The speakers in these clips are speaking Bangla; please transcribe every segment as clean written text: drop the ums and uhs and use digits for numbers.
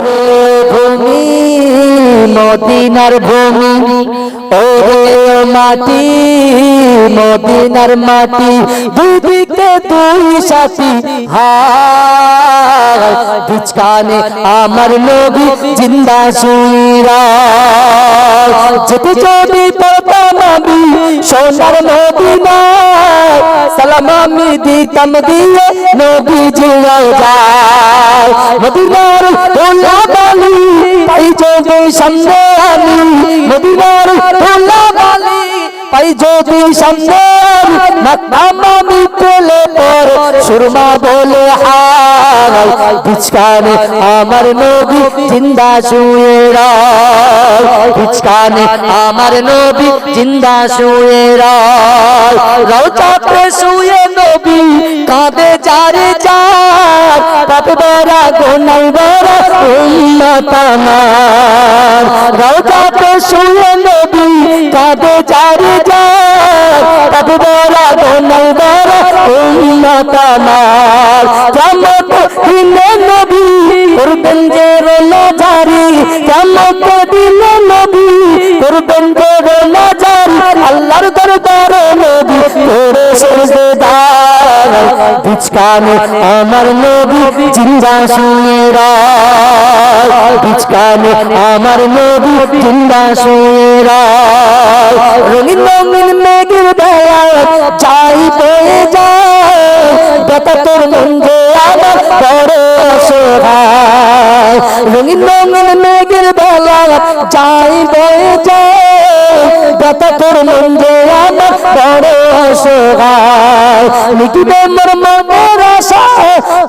ওরে ভূমি মদিনার ভূমি, ওরে মাটি মদিনার মাটি, দুদিকে দুই সাথী হায়, বিচকানে আমার নবী জিন্দা শুইরা, যেতে যদি পারতাম আমি সোনার মদিনায়, সালাম আমি দিতাম দিয়ে নবী জিয়ায় যায়। মদিনার দোলা বালি পাই যদি সামনে আমি, মদিনার দোলা বালি পাই যদি সামনে মাকদাম আমি পেলে পর সুরমা বলে হায়, বিচকানে আমার নবী জিন্দা শুয়ে রায়, বিচকানে আমার নবী জিন্দা শুয়ে রায়। রওজাতে শুয়ে নবী কাঁদে যারে যার, পাপে বড়া গুনাহ বড়া উম্মত আমার। রওজাতে শুয়ে নবী কাঁদে যারে যার, পাপে বড়া গুনাহ বড়া উম্মত আমার। কিয়ামত দিনে নবী করবেন যে রোনা জারি, কিয়ামত দিনে নবী করবেন যে রোনা জারি, আল্লাহর দরবারে নবী করে সেজদা, বিচকানে আমার নবী জিন্দা শুয়ে রায়, বিচকানে আমার নবী জিন্দা শুয়ে রায়। রঙিন রঙিন মেঘের বেলায় যাই বয়ে যায়, বেটা তোর মঞ্জে আমার বড় অসহায়। রঙিন রঙিন মেঘের বেলায় যাই বয়ে যায়, বেটা তোর মঞ্জে আমার বড় অসহায়। মিটিবে মোর মনের আশা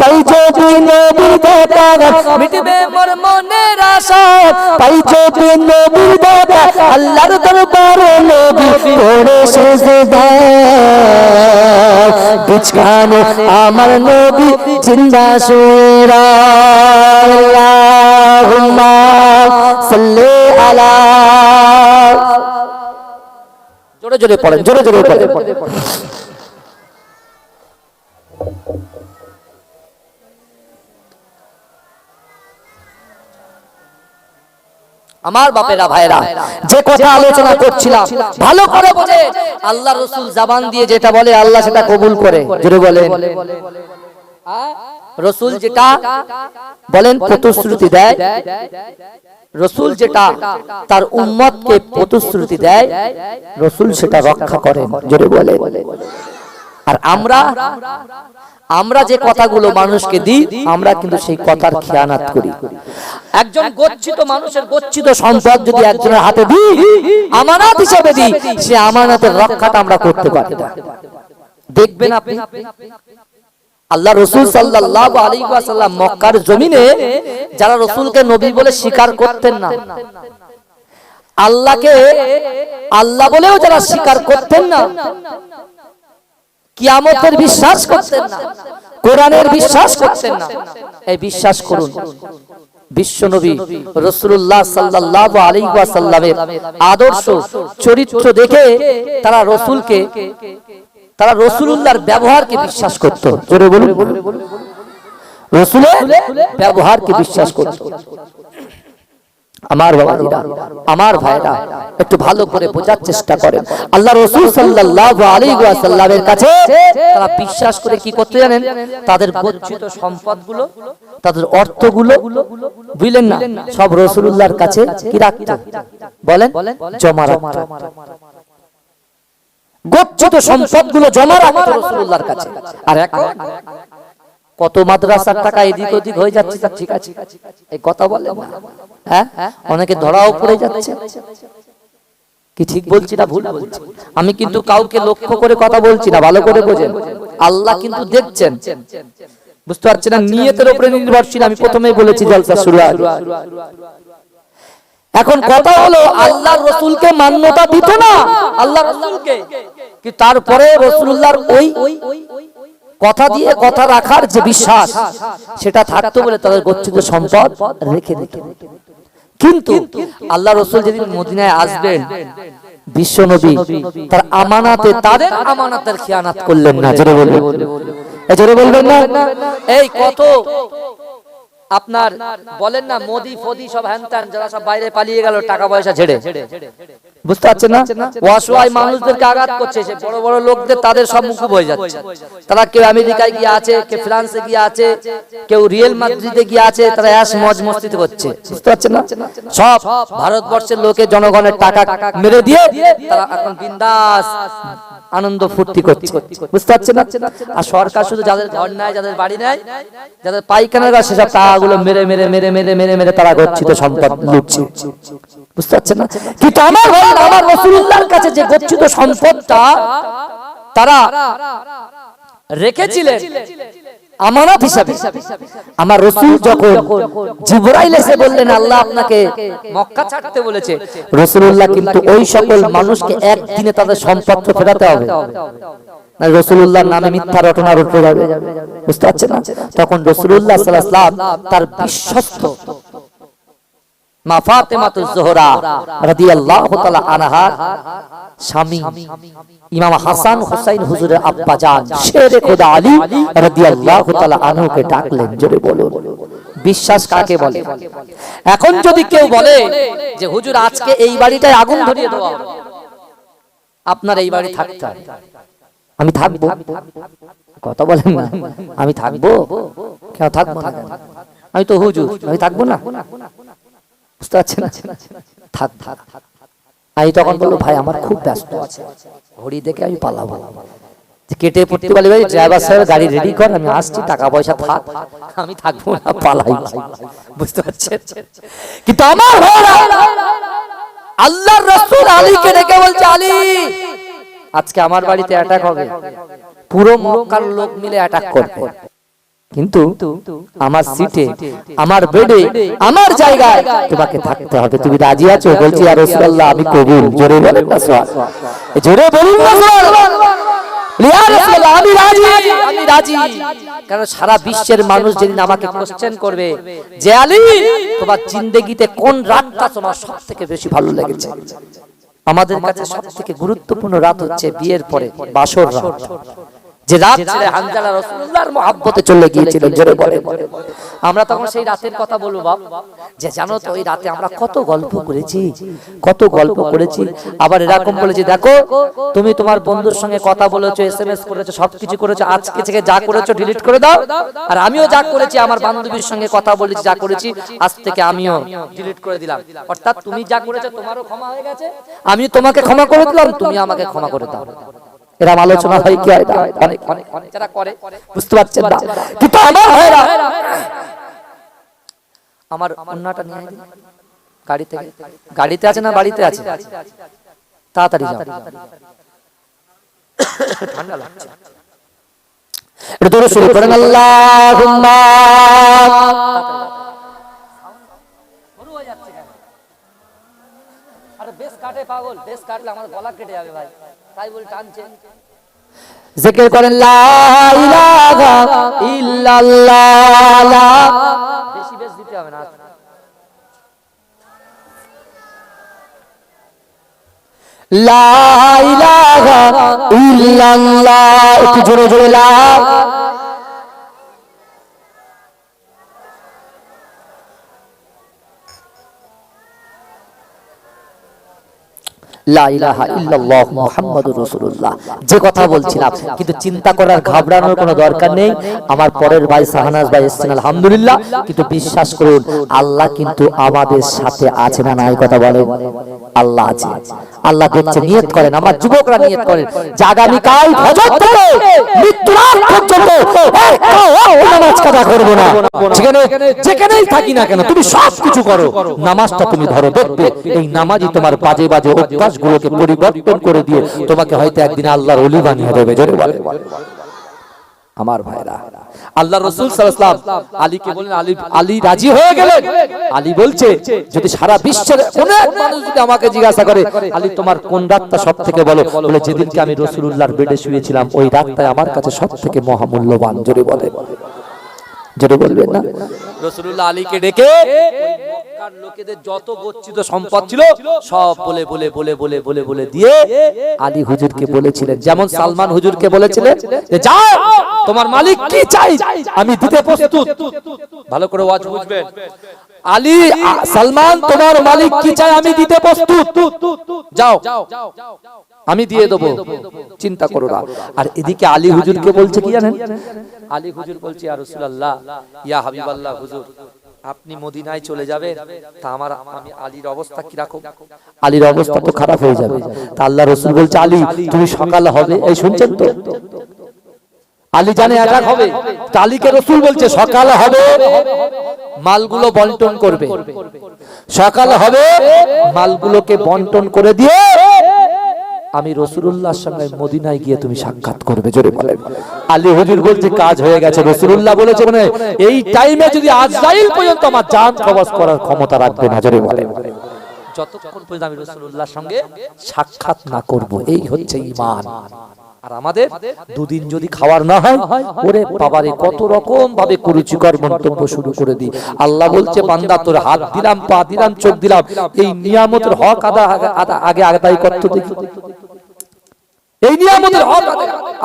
তাই যদি নবীর দেখা, মিটিবে মোর মনের আশা তাই যদি নবীর দেখা, আল্লাহর দরবারে নবী করে সেজদা, বিচকানে আমার নবী জিন্দা শুয়ে রায়। আল্লাহুম্মা সাল্লি আলা, জোরে জোরে পড়েন, জোরে জোরে পড়েন। আমার বাপেরা ভাইরা, যে কথা আলোচনা করছিলাম ভালো করে বোঝে, আল্লাহ রাসূল জবান দিয়ে যেটা বলে আল্লাহ সেটা কবুল করে। জোরে বলেন, রাসূল যেটা বলেন প্রতিশ্রুতি দেয়, রাসূল যেটা তার উম্মতকে প্রতিশ্রুতি দেয়, রাসূল সেটা রক্ষা করেন। জোরে বলেন। আর আমরা যে কথাগুলো মানুষকে দিই, আমরা কিন্তু সেই কথার খেয়ানত করি। একজন গচ্ছিত মানুষের গচ্ছিত সম্পদ যদি একজনের হাতে দিই, আমানত হিসেবে দিই, সে আমানতের রক্ষাটা আমরা করতে পারি না। দেখবেন আপনি আল্লাহ রাসূল সাল্লাল্লাহু আলাইহি ওয়াসাল্লাম মক্কার জমিনে যারা রাসূলকে নবী বলে স্বীকার করতেন না, আল্লাহকে আল্লাহ বলেও যারা স্বীকার করতেন না, কিয়ামতের বিশ্বাস করতেন না, কোরআনের বিশ্বাস করতেন না, এই বিশ্বাস করুন বিশ্বনবী রাসূলুল্লাহ সাল্লাল্লাহু আলাইহি ওয়াসাল্লামের আদর্শ চরিত্র দেখে তারা রাসূলুল্লাহর ব্যবহারকে বিশ্বাস করত। জোরে বলুন, রাসূলের ব্যবহারকে বিশ্বাস করত। আমার বাবারা, আমার ভাইরা, একটু ভালো করে বোঝার চেষ্টা করেন। আল্লাহ রাসূল সাল্লাল্লাহু আলাইহি ওয়াসাল্লামের কাছে তারা বিশ্বাস করে কি করতে জানেন? তাদের গচ্ছিত সম্পদগুলো, তাদের অর্থগুলো, বুঝলেন না, সব রাসূলুল্লাহর কাছে কি রাখত? বলেন, জমা রাখত। গচ্ছিত সম্পদগুলো জমা রাখত রাসূলুল্লাহর কাছে। আর এখন কত মাদ্রাসার টাকা এদিক ওদিক হয়ে যাচ্ছে, ঠিক আছে, এই কথা বলেন না? হ্যাঁ, অনেকে ধরাও পড়ে যাচ্ছে। কি ঠিক বলছি না ভুল বলছি? আমি কিন্তু কাউকে লক্ষ্য করে কথা বলছি না, ভালো করে বোঝেন। আল্লাহ কিন্তু দেখছেন, বুঝতে পারছেন না? নিয়তের উপরে নির্ভরশীল, আমি প্রথমেই বলেছি জলসা শুরু আগে। এখন কথা হলো আল্লাহর রাসূলকে মান্যতা দিত না, আল্লাহর রাসূলকে, কি তারপরে রাসূলুল্লাহর ওই কথা দিয়ে কথা রাখার যে বিশ্বাস সেটা থাকতো বলে তাদের গচ্ছিত সম্পদ রেখে দিত। কিন্তু আল্লাহ রাসূল যেদিন মদিনায় আসবেন, বিশ্ব নবী তার আমানাতে, তাদের আমানাতের খেয়ানত করলেন না। জোরে বলবেন, জোরে বলবেন না? এই আপনার বলেন না মোদি ফদি সব হ্যানত্যান যারা সব বাইরে পালিয়ে গেল টাকা পয়সা ছেড়ে, বুঝতে পারছেন না? অসহায় মানুষদেরকে আঘাত করছে, সে বড় বড় লোকদের তাদের সব মুকুব হয়ে যাচ্ছে। তারা কেউ আমেরিকায় গিয়ে আছে, কেউ ফ্রান্সে গিয়ে আছে, কেউ রিয়েল মাদ্রিদে গিয়ে আছে, তারা অ্যাশ মজ মস্তিতে করছে, বুঝতে পারছেন না? সব ভারতবর্ষের লোকে জনগণের টাকা মেরে দিয়ে তারা এখন বিন্দাস আনন্দ ফুর্তি করছে, বুঝতে পারছেন না? আর সরকার শুধু যাদের ঘর নাই, যাদের বাড়ি নাই, যাদের পাইখানার কাছে সেসব টাকাগুলো মেরে মেরে মেরে মেরে মেরে মেরে তারা গচ্ছিত সম্পদ লুটছে, বুঝতে পারছেন না? কিন্তু আমার রাসূলুল্লাহর কাছে যে গচ্ছিত সম্পদটা তারা রেখেছিলেন আমানত হিসাবে, আমার রাসূল যখন জিবরাইল এসে বললেন আল্লাহ আপনাকে মক্কা ছাড়তে বলেছে, রাসূলুল্লাহ কিন্তু ওই সকল মানুষকে একদিনে তাদের সম্পদ ফেরাতে হবে, না রাসূলুল্লাহর নামে মিথ্যা রটনা রটে যাবে, বুঝতে পারছেন না? তখন রাসূলুল্লাহ সাল্লাল্লাহু আলাইহি ওয়াসাল্লাম তার বিশ্বস্ত মা ফাতেমাতুজ জোহরা রাদিয়াল্লাহু তাআলা আনহা স্বামী ইমাম হাসান হুসাইন হুজুরের আব্বা জান শেরে খোদা আলী রাদিয়াল্লাহু তাআলা আনহুকে ডাকলেন, জোরে বলুন বিশ্বাস কাকে বলে? এখন যদি কেউ বলে যে হুজুর আজকে এই বাড়িটায় আগুন ধরিয়ে দেওয়া, আপনার এই বাড়ি থাকতে হবে, আমি থাকবো, কথা বলেন না, আমি থাকবো, কেন থাকবো না? আমি তো হুজুর, আমি থাকবো না, বুঝতে পারছেন না? থাক থাক। আমি তখন বলবো ভাই আমার খুব ব্যস্ত আছে, ঘড়ি দেখে আমি পালাবো, কেটে পড়তে পারি ভাই ড্রাইভার সাহেব গাড়ি রেডি কর, আমি আসছি, টাকা পয়সা থাক, আমি থাকবো না, পালাই, বুঝতে পারছেন? কিন্তু আমার আল্লাহর রাসূল আলীকে ডেকে বলছে আলী আজকে আমার বাড়িতে অ্যাটাক হবে, পুরো মক্কার লোক মিলে অ্যাটাক করবে, কিন্তু আমার সিটে, আমার বেডে, আমার জায়গায় তোমাকে থাকতে হবে, তুমি রাজি আছো? বলছি ইয়া রাসূলুল্লাহ আমি কবুল, জোরে বলেন না সুবহানাল্লাহ, জোরে বলুন না সুবহানাল্লাহ, ইয়া রাসূলুল্লাহ আমি রাজি, আমি রাজি। কারণ সারা বিশ্বের মানুষ যেদিন আমাকে কোশ্চেন করবে যে আলী তোমার জিন্দেগিতে কোন রাতটা তোমার সবথেকে বেশি ভালো লেগেছে, আমাদের কাছে সবথেকে গুরুত্বপূর্ণ রাত হচ্ছে বিয়ের পরে বাসর রাত, যে রাত ছেড়ে হানজালা রাসূলুল্লাহর মহব্বতে চলে গিয়েছিলেন, জোরে বলেন। আমরা তখন সেই রাতের কথা বলবো বাপ, যে জানো তো ওই রাতে আমরা কত গল্প করেছি, কত গল্প করেছি। আবার এরকম বলেছি দেখো তুমি তোমার বন্ধুর সঙ্গে কথা বলেছো, এসএমএস করেছো, সবকিছু করেছো, আজকে থেকে যা করেছো ডিলিট করে দাও, আর আমিও যা করেছি আমার বান্ধবীর সঙ্গে কথা বলেছি যা করেছি আজ থেকে আমিও ডিলিট করে দিলাম। অর্থাৎ তুমি যা করেছো তোমারও ক্ষমা হয়ে গেছে, আমি তোমাকে ক্ষমা করে দিলাম, তুমি আমাকে ক্ষমা করে দাও। এরকম আলোচনা হয় কি হয় না? অনেক অনেক যারা করে, বুঝতে পারছেন না? কিন্তু আমার ভাইরা আমার অন্যটা নিয়ে দিন গাড়ি থেকে, গাড়িতে আছে না বাড়িতে আছে? তাড়াতাড়ি যাও, ঠান্ডা লাগছে। এটা দূরে শুরু করেন আল্লাহুম্মা, আরে বেশ কাটে পাগল, বেশ কাটলে আমার গলা কেটে যাবে ভাই, তাই বলে টানছে। জিকির করেন লা ইলাহা ইল্লাল্লাহ, বেশি বেশ দিতে হবে না, লা ইলাহা ইল্লাল্লাহ, একটু জোরে জোরে লা, লা ইলাহা ইল্লাল্লাহ মুহাম্মাদুর রাসূলুল্লাহ। যে কথা বলছিলাম, কিন্তু চিন্তা করার ঘাবড়ানোর কোনো দরকার নেই। আমার পরের ভাই শাহনাজ ভাই এসেছেন আলহামদুলিল্লাহ, কিন্তু বিশ্বাস করুন আল্লাহ কিন্তু আমাদের সাথে আছে না নাই? কথা বলেন, আল্লাহ আছে। আল্লাহ দেখছে, নিয়ত করেন, আমার যুবকরা নিয়ত করেন যে আগামী কাল ফজর থেকে মৃত্যুরাত পর্যন্ত নামাজ কাজা করব না, যেখানেই থাকি না কেন তুমি সব কিছু করো, নামাজটা তুমি ধরো, দেখবে এই নামাজই তোমার বাজে বাজে অভ্যাস গুলোকে পরিবর্তন করে দিয়ে তোমাকে হয়তো একদিন আল্লাহর ওলি বানিয়ে দেবে। জোরে বলে আমার ভাইরা, আল্লাহ রাসূল সাল্লাল্লাহু আলাইহি ওয়াসাল্লাম আলীকে বলেন, আলী রাজি হয়ে গেলেন। আলী বলছে যদি সারা বিশ্বের কোন এক মানুষ যদি আমাকে জিজ্ঞাসা করে আলী তোমার কোন রাতটা সবথেকে বলো, বলে যেদিনকে আমি রাসূলুল্লাহর বেডে শুয়েছিলাম ওই রাতটাই আমার কাছে সবথেকে মহামূল্যবান। জোরে বলে, জোরে বলবেন না? রাসূলুল্লাহ আলীকে ডেকে মক্কার লোকেদের যত গচ্ছিত সম্পদ ছিল সব বলে বলে বলে বলে বলে বলে দিয়ে আলী হুজুরকে বলেছিলেন, যেমন সালমান হুজুরকে বলেছিলেন যে যাও তোমার মালিক কি চাই আমি দিতে প্রস্তুত। ভালো করে ওয়াজ বুঝবেন, আলী সালমান তোমার মালিক কি চাই আমি দিতে প্রস্তুত, যাও আমি দিয়ে দেবো, চিন্তা করো না। আর এদিকে আলী হুজুরকে বলছে কি জানেন, আলী হুজুর বলছে ইয়া রাসূলুল্লাহ ইয়া হাবিবাল্লাহ হুজুর আপনি মদিনায় চলে যাবেন, তা আমি আলীর অবস্থা কি রাখো, আলীর অবস্থা তো খারাপ হয়ে যাবে। তা আল্লাহ রাসূল বলছে আলী তুমি সকাল হবে, এই শুনছেন তো, আলী জানে অ্যাটাক হবে, আলীকে রাসূল বলছে সকাল হবে মালগুলো বন্টন করবে, সকাল হবে মালগুলোকে বন্টন করে দিয়ে আমি রাসূলুল্লাহর সঙ্গে মদিনায় গিয়ে তুমি সাক্ষাৎ করবে। জোরে বলেন। আলী হুজুর বলছে কাজ হয়ে গেছে, রাসূলুল্লাহ বলেছে মানে এই টাইমে যদি আজরাইল পর্যন্ত আমার জান কবজ করার ক্ষমতা রাখবে না। জোরে বলেন। যতক্ষণ পর্যন্ত আমি রাসূলুল্লাহর সঙ্গে সাক্ষাৎ না করব, এই হচ্ছে ঈমান। আর আমাদের দুদিন যদি খাওয়ার না হয়, ওরে বাবারে কত রকম ভাবে কুরুচিকর মন্তব্য শুরু করে দিই। আল্লাহ বলছে বান্দা তোর হাত দিলাম, পা দিলাম, চোখ দিলাম, এই নিয়ামতের হক আগে আদায় করতে দেখি, এই নিয়ামতের হক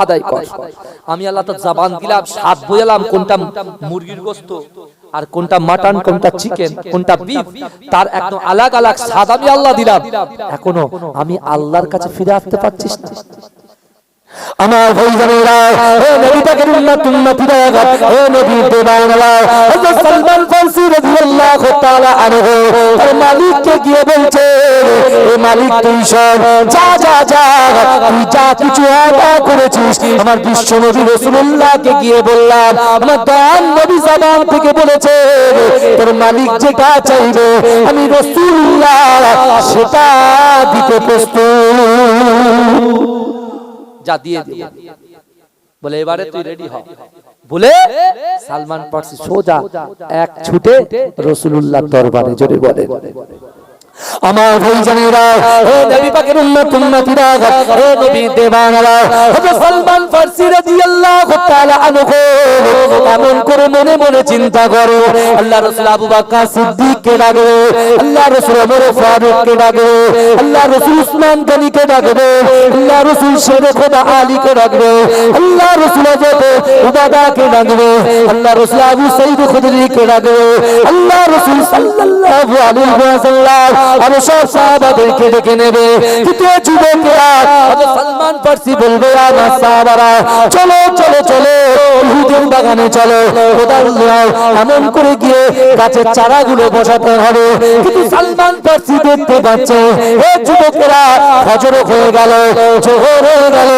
আদায় কর। আমি আল্লাহ তো জবান দিলাম, স্বাদ বোঝালাম কোনটা মুরগির গোশত আর কোনটা মাটন, কোনটা চিকেন, কোনটা বিফ, তার একদম আলাদা আলাদা স্বাদ আমি আল্লাহ দিলাম। এখনো আমি আল্লাহর কাছে ফিরে আসতে পারছিস না। আমার ভাইজানেরা, হে নবী পাকের উম্মতিরা, হে নবীর দেওয়ানরা, হযরত সালমান ফারসি রাদিয়াল্লাহু তাআলা আনহু তার মালিককে গিয়ে বলছে, হে মালিক তুই শোন, যা যা যা তুই যা কিছু আদা করেছিস আমার বিশ্ব নবী রাসূলুল্লাহকে গিয়ে বললাম, আমার দয়াল নবী জবান থেকে বলেছে তোর মালিক যেটা চাইবে আমি রাসূলুল্লাহ সেটা দিতে প্রস্তুত। যা দিয়ে দে বলে এবারে তুই রেডি হ বলে সালমান ফারসি সোজা এক ছুটে রাসূলুল্লাহর দরবারে। জোরে বলে আমার ভাইজানেরা, হে নবী পাকের উম্মতিরা, হে নবীর দেওয়ানরা, হযরত সালমান ফারসি রাদিয়াল্লাহু তাআলা আনহু এমন করে মনে মনে চিন্তা করে, আল্লাহ রাসূল আবু বকর সিদ্দিককে ডাকবে, আল্লাহ রাসূল ওমর ফারুককে ডাকবে, আল্লাহ রাসূল উসমান গনিকে ডাকবে, আল্লাহ রাসূল শেরে খোদা আলীকে ডাকবে, আল্লাহ রাসূল হযরত উবাদাকে ডাকবে, আল্লাহ রাসূল আবু সাঈদ খুদরিকে ডাকবে, আল্লাহ রাসূল সাল্লাল্লাহু আলাইহি ওয়াসাল্লাম আর সব সাহাবাদেরকে ডেকে নেবে। কিন্তু যুবকেরা হযরত সালমান ফারসি বলবে আমার সাহাবারা চলো চলো চলো উহুদের বাগানে চলো, খোদার দোয়া এমন করে গিয়ে গাছের চারাগুলো বসাতে হবে। কিন্তু সালমান ফারসি দেখতে পাচ্ছে হে যুবকেরা ফজর হয়ে গেল, জোহর হয়ে গেল,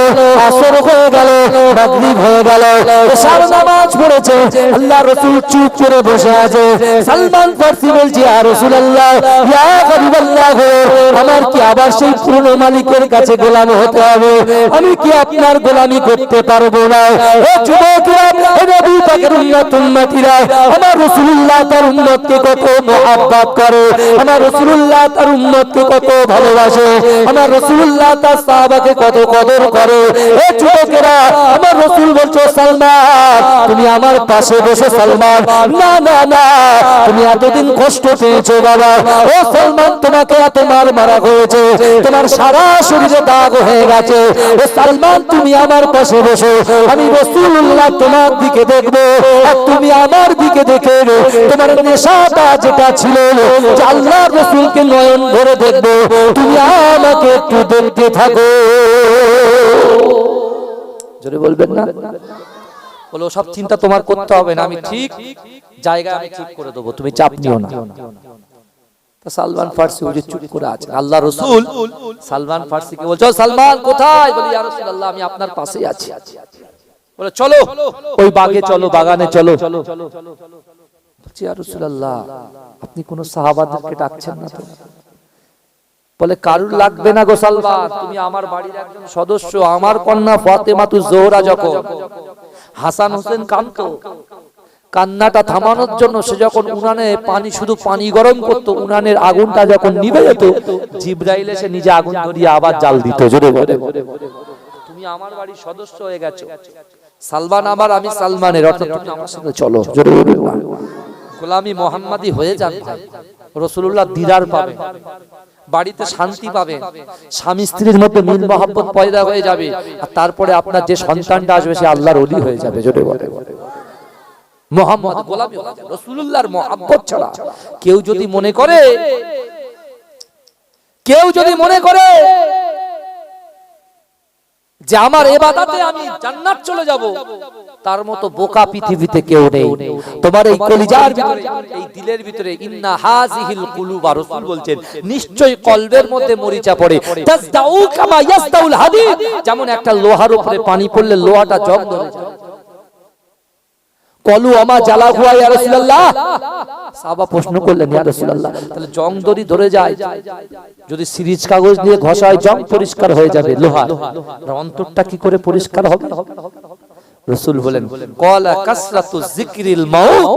আসর হয়ে গেল, মাগরিব হয়ে গেল, এশার নামাজ পড়েছে, আল্লাহ রাসূল চুপ করে বসে আছে। সালমান ফারসি বলছে ইয়া রাসূলুল্লাহ ইয়া হাবিবাল্লাহ, আমার কি আবার সেই পুরনো মালিকের কাছে গোলাম হতে হবে? আমি কি আপনার গোলামি করতে পারবো না? হে যুবকরা, হে নবী পাকের উম্মতিরা, আমার রাসূলুল্লাহ তার উম্মতকে কত মহব্বত করে, আমার রাসূলুল্লাহ তার উম্মতকে কত ভালোবাসে, আমার রাসূলুল্লাহ তার সাহাবাকে কত কদর করে। হে যুবকেরা, আমার রাসূল বলছে সালমান তুমি আমার পাশে বসে। সালমান না না না, তুমি এতদিন কষ্ট পেয়েছো বাবা, ও সালমান তোমাকে এত মারা হয়েছে, তোমার সারা শরীরে দাগ হয়ে গেছে, ও সালমান তুমি আমার পাশে বসো, আমি রাসূলুল্লাহ তোমার দিকে দেখবো আর তুমি আমার দিকে দেখে তোমার নেশাটা যেটা ছিল যে আল্লাহর রাসূলকে নয়ন ভরে দেখবো, তুমি আমাকে একটু দেখতে থাকো। জোরে বলবেন না? বলো সব চিন্তা তোমার করতে হবে না, আমি ঠিক জায়গা আমি ঠিক করে দেবো, তুমি চাপ নিও না। সালমান ফারসি ওই যে চুপ করে আছে, আল্লাহ রাসূল সালমান ফারসিকে বলছো সালমান কোথায়? বলি ইয়া রাসূলুল্লাহ আমি আপনার পাশেই আছি। বলে চলো ওই বাগে চলো, বাগানে চলো। বলছি ইয়া রাসূলুল্লাহ আপনি কোন সাহাবাদেরকে ডাকছেন না তো? বলে কারুর লাগবে না গো সালমান, তুমি আমার বাড়ির একজন সদস্য। আমার কন্যা ফাতেমাতুজ জোহরা যখন হাসান হোসেন কাঁদতো, কান্নাটা থামানোর জন্য সে যখন উনানে পানি, শুধু পানি গরম করত, উনানের আগুনটা যখন নিভে যেত, জিবরাইল এসে নিজে আগুন ধরিয়ে আবার জাল দিত। জোরে বলে তুমি আমার বাড়ির সদস্য হয়ে গেছো, সালমান আমার, আমি সালমানের, অর্থাৎ তুমি আমার সঙ্গে চলো। জোরে বলে গোলামি মোহাম্মদী হয়ে যান, রাসূলুল্লাহ দিদার পাবে, বাড়িতে শান্তি পাবে, স্বামী স্ত্রীর মধ্যে মিল মহব্বত পয়দা হয়ে যাবে, আর তারপরে আপনার যে সন্তানটা আসবে সে আল্লাহর ওলি হয়ে যাবে। জোরে বলে মোহাম্মদ গোলামি হয়ে যাবে। রাসূলুল্লাহর মহব্বত ছাড়া কেউ যদি মনে করে যে আমার ইবাদতে আমি জান্নাত চলে যাব, তার মতো বোকা পৃথিবীতে কেউ নেই। তোমার এই কলিজার ভিতরে, এই দিলের ভিতরে ইন্না হাযিহিল কুলুবা, রাসূল বলছেন নিশ্চয়ই কলবের মধ্যে মরিচা পড়ে, তাজদাউ কামা ইয়াসদাউল হাদিদ, যেমন একটা লোহার উপরে পানি পড়লে লোহাটা জং ধরে যায়। কলু আমা জ্বালা হুয়া ইয়া রাসূলুল্লাহ, সাহাবা প্রশ্ন করলেন ইয়া রাসূলুল্লাহ তাহলে জং দড়ি ধরে যায়, যদি সিরিজ কাগজ দিয়ে ঘষা হয় জং পরিষ্কার হয়ে যাবে, লোহা অন্তরটা কি করে পরিষ্কার হবে? রাসূল বলেন ক্বালা কাসরাতু যিকরিল মাউত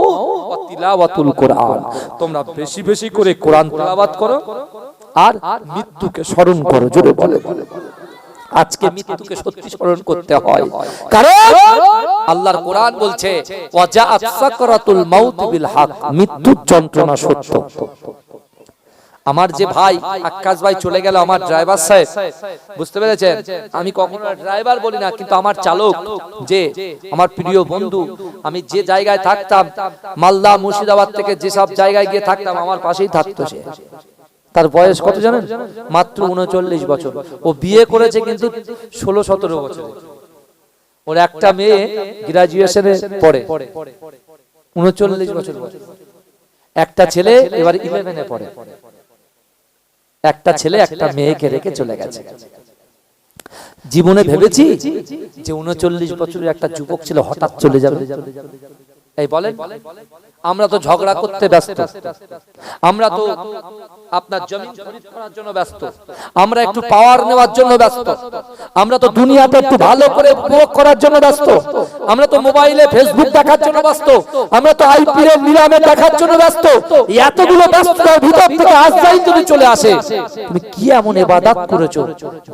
ওয়া তিলাওয়াতুল কুরআন, তোমরা বেশি বেশি করে কোরআন তেলাওয়াত করো আর মৃত্যুকে স্মরণ করো। জোরে বলে আজকে মৃত্যুকে সত্যি স্মরণ করতে হয়, কারণ আল্লাহর কোরআন বলছে ওয়াজাআত সাকরাতুল মাউত বিল হক, মৃত্যুর যন্ত্রণা সত্য। আমার যে ভাই আক্কাস ভাই চলে গেল, আমার ড্রাইভার সাহেব, বুঝতে পেরেছেন, আমি কখনো ড্রাইভার বলি না, কিন্তু আমার চালক, যে আমার প্রিয় বন্ধু, আমি যে জায়গায় থাকতাম মালদা মুর্শিদাবাদ থেকে যে সব জায়গায় গিয়ে থাকতাম আমার পাশেই থাকতো সে। তার বয়স কত জানেন? মাত্র 39 বছর। ও বিয়ে করেছে কিন্তু 16-17 বছর। ওর একটা মেয়ে গ্রাজুয়েশনে পড়ে, 39 বছর বয়স। একটা ছেলে এবার 11 এ পড়ে। একটা ছেলে একটা মেয়েকে রেখে চলে গেছে। জীবনে ভেবেছি যে 39 বছরের একটা যুবক ছিল হঠাৎ চলে যাবে। এই বলেন, আমরা তো ঝগড়া করতে ব্যস্ত, আমরা তো আপনার জমি খরিদ করার জন্য ব্যস্ত, আমরা একটু পাওয়ার নেওয়ার জন্য ব্যস্ত, আমরা তো দুনিয়াতে একটু ভালো করে উপভোগ করার জন্য ব্যস্ত, আমরা তো মোবাইলে ফেসবুক দেখার জন্য ব্যস্ত, আমরা তো আইপিএল এর নিলামে দেখার জন্য ব্যস্ত। এতগুলো ব্যস্ততার ভিতর থেকে আজরাইল যদি চলে আসে, তুমি কি এমন ইবাদত করেছো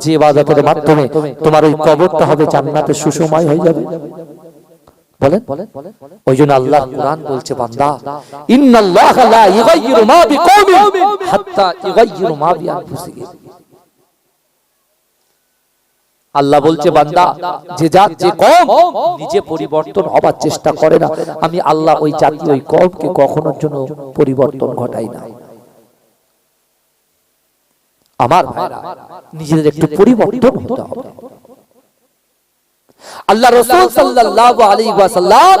যে ইবাদতের মাধ্যমে তোমার ওই কবরটা হবে জান্নাতের সুসময় হয়ে যাবে? বলেন, ওই জন্য আল্লাহর কোরআন বলছে বান্দা ইন্নাল্লাহা লা ইউগাইয়িরু মা বিকওমিন হাত্তা ইউগাইয়িরু মা বিআনফুসিহিম। আল্লাহ বলছে বান্দা যে জাত যে কওম নিজে পরিবর্তন হবার চেষ্টা করে না, আমি আল্লাহ ওই জাতি ওই কওমকে কখনোর জন্য পরিবর্তন ঘটাই না। আমার ভাইরা নিজেদের একটু পরিবর্তন হতে হবে। আল্লাহ রাসূল সাল্লাল্লাহু আলাইহি ওয়াসাল্লাম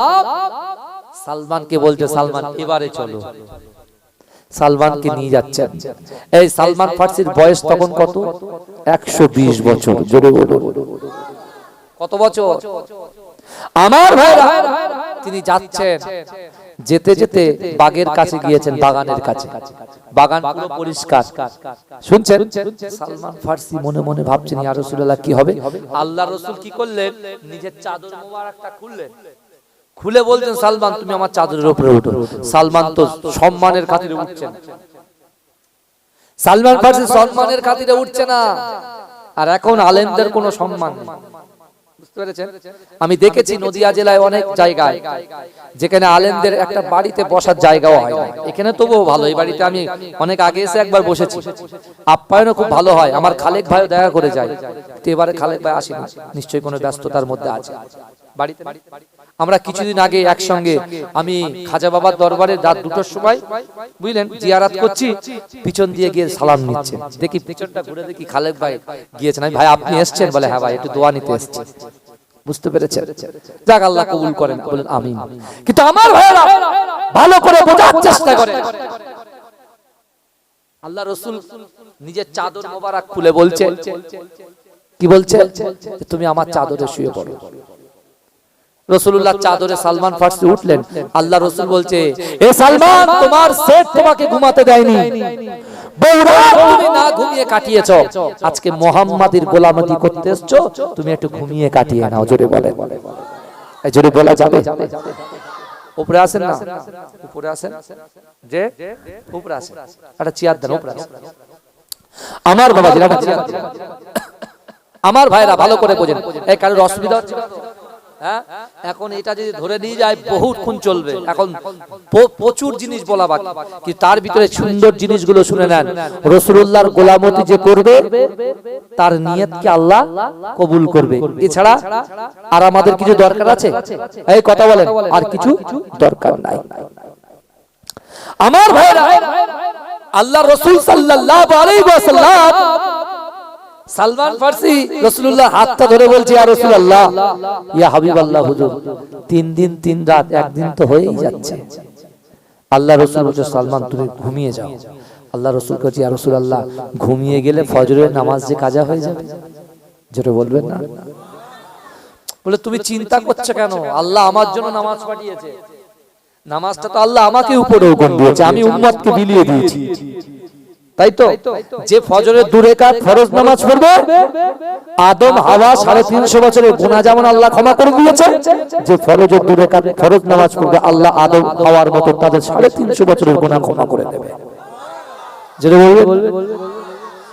সালমানকে বলতে, সালমান এবারে চলো। সালমানকে নিয়ে যাচ্ছেন। এই সালমান ফার্সির বয়স তখন কত? 120 বছর। জোরে বলো কত বছর? আমার ভাইরা তিনি যাচ্ছেন, যেতে যেতে বাগের কাছে গিয়েছেন, বাগানের কাছে। বাগান পুরো পরিষ্কার। শুনছেন? সালমান ফার্সি মনে মনে ভাবছেন ইয়া রাসূলুল্লাহ কি হবে? আল্লাহর রাসূল কি করলেন? নিজের চাদর মোবারকটা খুললেন, খুলে বলছেন সালমান তুমি আমার চাদরের উপরে ওঠো। সালমান তো সম্মানের খাতিরে উঠছে না, সালমান ফার্সি সম্মানের খাতিরে উঠছে না। আর এখন আলেমদের কোনো সম্মান নেই, বুঝতে পেরেছেন? আমি দেখেছি নদিয়া জেলায় অনেক জায়গায় যেখানে আলেমদের একটা বাড়িতে বসার জায়গাও হয় না। এখানে তবুও ভালো, এই বাড়িতে আমি অনেক আগে এসে একবার বসেছি, আপ্যায়নও খুব ভালো হয়। আমার খালেক ভাইও দেখা করে যায়, তো এবারে খালেক ভাই আসেনি, নিশ্চয়ই কোনো ব্যস্ততার মধ্যে আছে বাড়িতে। আমরা কিছুদিন আগে একসঙ্গে আমি খাজা বাবার দরবারে রাত 2টার সময়, বুঝলেন, জিয়ারাত করছি, পিছন দিয়ে গিয়ে সালাম নিচ্ছে, দেখি পিছনটা ঘুরে দেখি খালেক ভাই গিয়েছেন। আমি ভাই আপনি এসেছেন? বলে হ্যাঁ ভাই একটু দোয়া নিতে এসেছি। বুঝতে পেরেছেন? যাক আল্লাহ কবুল করেন, বলেন আমিন। কিন্তু আমার ভাইরা ভালো করে বোঝার চেষ্টা করেন, আল্লাহ রাসূল নিজের চাদর মোবারক খুলে বলছে, কি বলছে? তুমি আমার চাদরে শুয়ে পড়ো। রাসূলুল্লাহ চাদরে সালমান ফার্সি উঠলেন। আল্লাহ রাসূল বলছে এ সালমান তোমার সেট তোমাকে ঘুমাতে দেয়নি, বউরা তুমি না ঘুমিয়ে কাটিয়েছো, আজকে মুহাম্মাদের গোলামতি করতে এসেছো, তুমি একটু ঘুমিয়ে কাটিয়ে নাও। জোরে বলে, এই জোরে বলা যাবে? উপরে আসেন না, উপরে আসেন, যে উপরে আসেন, একটা চেয়ার দেন, উপরে আসেন। আমার বাবা জিলাটা চেয়ার দেন। আমার ভাইরা ভালো করে বোঝেন, এই কারোর অসুবিধা হচ্ছে? হ্যাঁ, এখন এটা যদি ধরে নিয়ে যায় বহুক্ষণ চলবে। এখন প্রচুর জিনিস বলা বাকি, কিন্তু তার ভিতরে সুন্দর জিনিসগুলো শুনে নেন। রাসূলুল্লাহর গোলামতি যে করবে তার নিয়তকে আল্লাহ কবুল করবে। এছাড়া আর আমাদের কিছু দরকার আছে? এই কথা বলেন, আর কিছু দরকার নাই। আমার ভাইরা, আল্লাহ রাসূল সাল্লাল্লাহু আলাইহি ওয়াসাল্লাম সালমান ফারসি রাসূলুল্লাহ হাতটা ধরে বলছে, ইয়া রাসূলুল্লাহ, ইয়া হাবিবাল্লাহ, হুজুর 3 দিন 3 রাত, একদিন তো হয়েই যাচ্ছে। আল্লাহ রাসূল বলছে, সালমান তুমি ঘুমিয়ে যাও। আল্লাহ রাসূল বলছে, ইয়া রাসূলুল্লাহ, ঘুমিয়ে গেলে ফজরের নামাজ যে কাজা হয়ে যাবে। যেটা বলবেন না, বলে তুমি চিন্তা করছো কেন? আল্লাহ আমার জন্য নামাজ পাঠিয়েছে। নামাজটা তো আল্লাহ আমাকে উপরে হুকুম দিয়েছে, আমি উম্মতকে বিলিয়ে দিয়েছি। তাই তো যে ফজরের 2 রাকাত ফরজ নামাজ পড়বে, আদম হাওয়া 350 বছরের গুনাহ যেমন আল্লাহ ক্ষমা করে দিয়েছে, যে ফরজের 2 রাকাত ফরজ নামাজ পড়বে আল্লাহ আদম হাওয়ার মতো তাদের 350 বছরের গুনাহ ক্ষমা করে দেবে। যেটা বলবে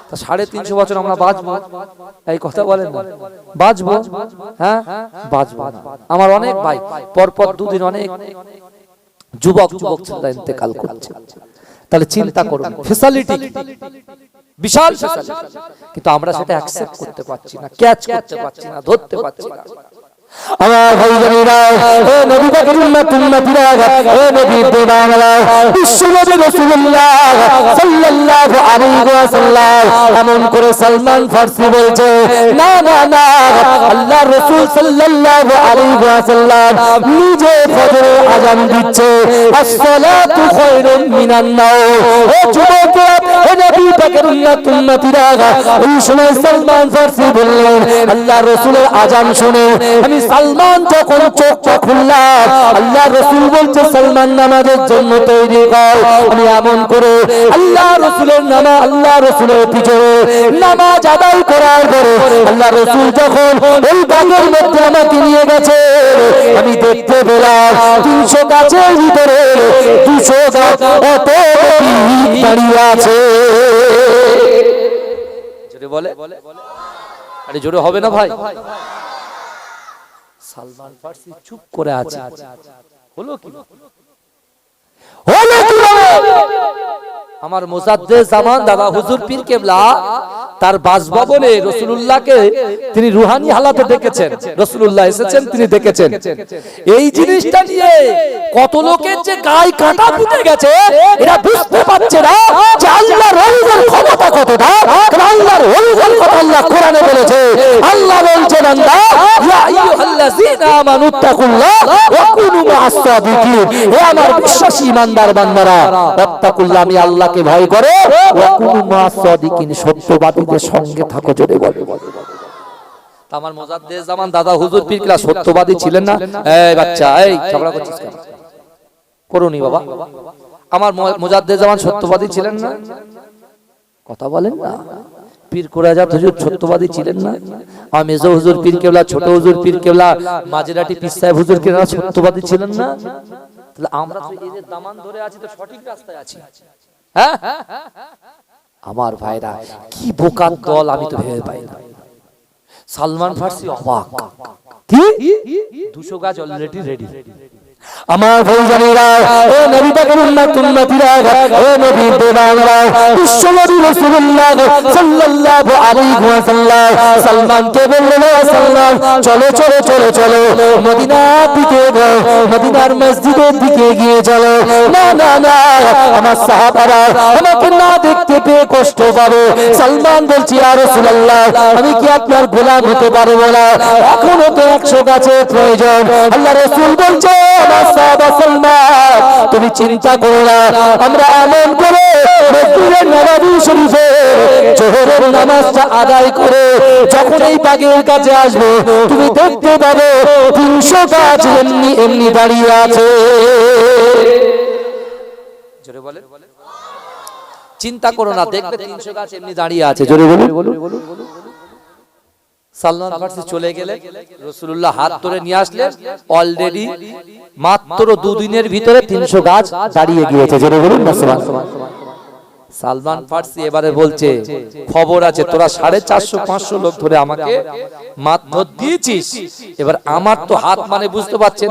তা 350 বছর আমরা বাঁচবো, এই কথা বলেন না, বাঁচবো? হ্যাঁ, বাঁচবো। আমার অনেক ভাই পরপর 2 দিন অনেক যুবক ছেলেরা ইন্তেকাল করছে। তাহলে চিন্তা করুন, ফ্যাসিলিটি বিশাল ফ্যাসিলিটি, কিন্তু আমরা সেটা অ্যাকসেপ্ট করতে পারছি না, ক্যাচ করতে পারছি না, ধরতে পারছি না। আমার ভাইজানেরা, ও নবী পাকের উম্মতিরা, ও নবীর দিওয়ানারা, বিশ্বনবী রাসূলুল্লাহ সাল্লাল্লাহু আলাইহি ওয়াসাল্লাম এমন করে সালমান ফারসি বলছে, না না না, আল্লাহর রাসূল সাল্লাল্লাহু আলাইহি ওয়াসাল্লাম নিজে ফজরের আযান দিচ্ছে, আসসালাতু খায়রুম মিনান নাওম। ও যুবকেরা, ও নবী পাকের উম্মতিরা, এই সময় সালমান ফারসি বললেন, আল্লাহর রাসূলের আযান শুনে আমি সালমান যখন চোখটা খুললাম, আল্লাহ রাসূল বলছে, সালমান নামাজের জন্য তৈরি হও। আমি এমন করে আল্লাহ রাসূলের নামা, আল্লাহ রাসূলের পিছনে নামাজ আদায় করার পরে আল্লাহ রাসূল যখন ওই বাগের মধ্যে আমাকে নিয়ে গেছে, আমি দেখতে পেলাম 300 গাছের ভিতরে 200 গাছ অত দাঁড়িয়ে আছে। জোরে বলে, আরে জোরে হবে না ভাই? সালমান ফারসি চুপ করে আছে। হলো কি? আমার মুজাদ্দেদ জামান দাদা হুজুর পীর কেবলা তার বাসভবনে রাসূলুল্লাহকে তিনি রুহানি হালাতে দেখেছেন। রাসূলুল্লাহ এসেছেন, তিনি দেখেছেন। এই জিনিসটা নিয়ে কত লোকের যে গায়ে কাঁটা ফুটে গেছে, এরা বুঝতে পারছে না যে আল্লাহর ওলিদের ক্ষমতা কতটা। কারণ আল্লাহর ওলিদের কথা আল্লাহ কোরআনে বলেছে। আল্লাহ বলছেন, বান্দা, ইয়া আইয়ুহাল্লাযীনা আমানুত্তাকুল্লাহ ওয়া কুনু মা'আস সাদিকিন, হে আমার বিশ্বাসী ইমানদার বান্দারা, তাকুল্লাহ, আমি আল্লাহকে ভয় করো, ওয়া কুনু মা'আস সাদিকিন, সত্যবাদীদের সঙ্গে থাকো। জোরে বলো। আমার মুজাদ্দেদ জামান দাদা হুজুর পীর কেবলা সত্যবাদী ছিলেন না? এই বাচ্চা, এই ঝগড়া করছিস কেন? করুনি বাবা। আমার মুজাদ্দেদ জামান সত্যবাদী ছিলেন না? কথা বলেন না। পীর কোরাজাত হুজুর সত্যবাদী ছিলেন না? আর মেজো হুজুর পীর কেবলা, ছোট হুজুর পীর কেবলা, মাঝরাটি পীর সাহেব হুজুর কেবলা সত্যবাদী ছিলেন না? তাহলে আমরা তো এই যে দামান ধরে আছি, তো সঠিক রাস্তায় আছি। হ্যাঁ, আমার ভাইরা, কি বোকার দল, আমি তো ভেবে পাই না। সালমান ফারসি অবাক, কি 200 গাছ অলরেডি রেডি। আমার ভাইজানেরা, ও নবী পাকের উম্মতিরা, ও নবীর দিওয়ানারা, বিশ্বনবী রাসূলুল্লাহ সাল্লাল্লাহু আলাইহি ওয়াসাল্লাম সালমানকে বললেন, সালমান, চলো চলো চলো চলো মদিনার দিকে, মদিনার মসজিদের দিকে গিয়ে চলো। না না না, আমার সাহাবারা আমাকে না দেখতে পেয়ে কষ্ট পাবে। সালমান বলছি, ইয়া রাসূলুল্লাহ, আমি কি আপনার গোলাম হতে পারবো না? এখনো তো 100 গাছের প্রয়োজন। আল্লাহ রাসূল বলছে, সালমান, তুমি চিন্তা করো না, আমরা এমন করে মসজিদে নববী শরীফে জোহরের নামাজটা আদায় করে যখন এই বাগের কাছে আসবো, তুমি দেখতে পাবে 300 গাছ এমনি এমনি দাঁড়িয়ে আছে। জোরে বলে, চিন্তা করো না, দেখবে 300 গাছ এমনি দাঁড়িয়ে আছে। জোরে বলুন। সালমান ফারসি চলে গেলে রাসূলুল্লাহ হাত ধরে নিয়ে আসলেন, অলরেডি মাত্র 2 দিনের ভিতরে 300 গাছ দাঁড়িয়ে গিয়েছে। জোরে বলুন না সুবহানাল্লাহ। সালমান ফার্সি এবারে বলছে খবর আছে তোরা 450-500 লোক ধরে আমাকে মারধর দিয়েছিস, এবার আমার তো হাত মানে বুঝতে পারছেন,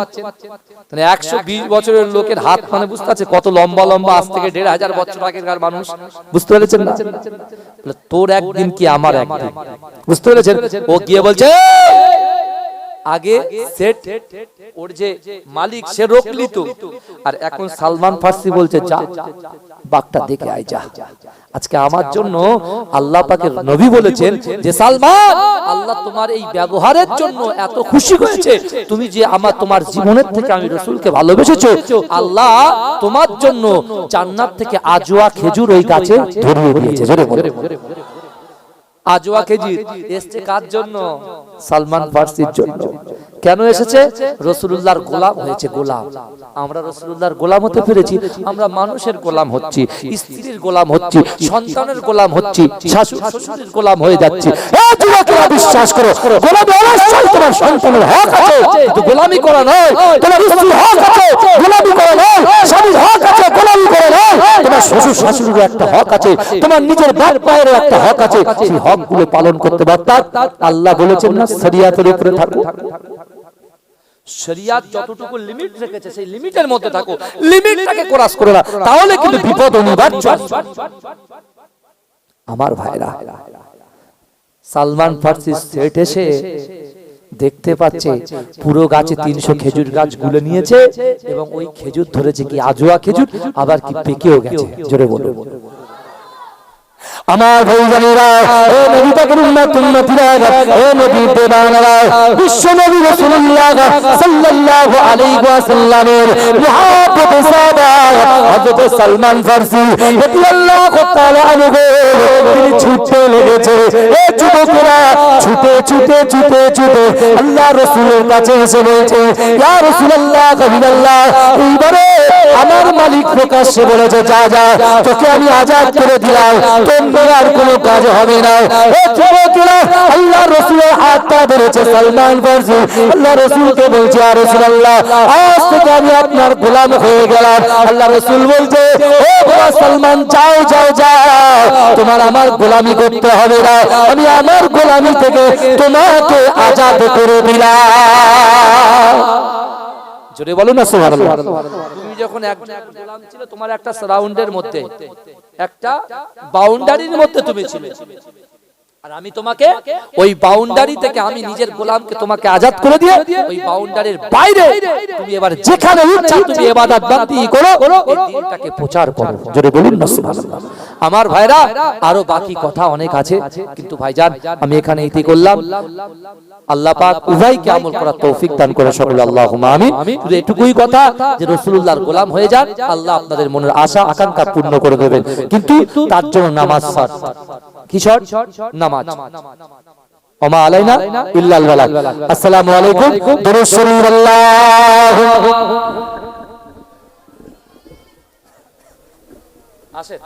মানে 120 বছরের লোকের হাত মানে বুঝতে পারছে কত লম্বা লম্বা, আজ থেকে 1500 বছর আগেকার মানুষ, বুঝতে পেরেছেন না? তোর একদিন কি আমার একদিন, বুঝতে পেরেছেন? ও গিয়ে বলছে আগে সেট ওর যে মালিক সে রোকলি তো, আর এখন সালমান ফার্সি বলছে যা বাঘটা দেখে আয় যা। আজকে আমার জন্য আল্লাহ পাকের নবী বলেছেন যে সালমান, আল্লাহ তোমার এই ব্যবহারের জন্য এত খুশি হয়েছে, তুমি যে তোমার জীবনের থেকে আমি রাসূলকে ভালোবেসেছো, আল্লাহ তোমার জন্য জান্নাত থেকে আজওয়া খেজুর ওই গাছে ধরিয়ে দিয়েছে। জোরে বলে আজওয়া খেজুর এসেছে কার জন্য? সালমান ফার্সির জন্য। কেন এসেছে? রাসূলুল্লাহর গোলাম হয়েছে, গোলাম। আমরা রাসূলুল্লাহর গোলাম হতে পেরেছি, আমরা মানুষের গোলাম হচ্ছি, স্ত্রীর গোলাম হচ্ছি, সন্তানের গোলাম হচ্ছি, শাশুড় শ্বশুরের গোলাম হয়ে যাচ্ছি। এই যুবকেরা বিশ্বাস করো, গোলামি অবশ্যই তোমার সন্তানের হক আছে, কিন্তু গোলামি করা নয়। তোমার স্ত্রীর হক আছে, গোলামি করা নয়। স্বামীর হক আছে, গোলামি করা নয়। তোমার শ্বশুর শাশুড়ির একটা হক আছে, তোমার নিজের বাপ মায়ের একটা হক আছে, সেই হকগুলো পালন করতে পারতাম। আল্লাহ বলেছেন না শরিয়াতের উপরে থাকো। শরিয়াত যতটুকু লিমিট রেখেছে সেই লিমিটের মধ্যে থাকো, লিমিটটাকে ক্রস করো না, তাহলে কিন্তু বিপদ অনিবার্য। আমার ভাইরা, সালমান ফার্সি সেট এসে দেখতে পাচ্ছে পুরো গাছে 300 খেজুর গাছ গুলে নিয়েছে, এবং ওই খেজুর ধরেছে কি আজওয়া খেজুর, আবার কি পেকেও গেছে। জোরে বলো আমার ভাইজানেরা, ও নবী পাকের উম্মত-উম্মতিরা, ও নবীর দেওয়ানেরা, বিশ্ব নবী রাসূলুল্লাহ সাল্লাল্লাহু আলাইহি ওয়াসাল্লামের মুহাব্বতে সাদা হযরত সালমান ফার্সি রাদিয়াল্লাহু তাআলা আনহু তিনি ছুটতে লেগেছে। এ যুবকেরা ছুটে ছুটে ছুটে ছুটে আল্লাহ রাসূলের কাছে এসে বলছে, ইয়া রাসূলুল্লাহ হাবিবাল্লাহ, এইবারে আমার মালিক প্রকাশ্যে বলেছে যা যা, তোকে আমি আজাদ করে দিলাম, তোমার আর কোনো কাজ হবে না। ও যুবকেরা, আল্লাহ রাসূলের হাতটা ধরেছে সালমান ফার্সি, আল্লাহ রাসূলকে বলছে ইয়া রাসূলুল্লাহ, আজ থেকে আমি আপনার গোলাম হয়ে গেলাম। আল্লাহ রাসূল বলছে, ও বাবা সালমান, যাও যাও যাও, তোমার আমার গোলামি করতে হবে না, আমি আমার গোলামি থেকে তোমাকে আজাদ করে দিলাম। জোরে বলো না সুবহানাল্লাহ। তুমি যখন একজন গোলাম ছিলে, তোমার একটা সারাউন্ডের মধ্যে, একটা বাউন্ডারির মধ্যে তুমি ছিলে, আর আমি তোমাকে ওই বাউন্ডারি থেকে আমি নিজের গোলামকে তোমাকে আজাদ করে দিয়ে ওই বাউন্ডারির বাইরে তুমি এবার যেখানে ইচ্ছা তুমি ইবাদত বান্দি করো, এই দিনটাকে প্রচার করো। জোরে বলুন না সুবহানাল্লাহ। আমার ভাইরা, আরো বাকি কথা অনেক আছে, কিন্তু ভাইজান আমি এখানে ইতি করলাম। আল্লাহ পাক উভয়কে আমল করার তৌফিক দান করে সকলে আল্লাহুম্মা আমিন। শুধু এটুকুই কথা যে রাসূলুল্লাহর গোলাম হয়ে যান, আল্লাহ আপনাদের মনের আশা আকাঙ্ক্ষা পূর্ণ করে দেবেন, কিন্তু তার জন্য নামাজ শর্ত। কি শর্ত? নামাজ। ওমা আলাইনা ইল্লাল বালাগ। আসসালামু আলাইকুম। দুরূদ শরীফ আল্লাহু আসে।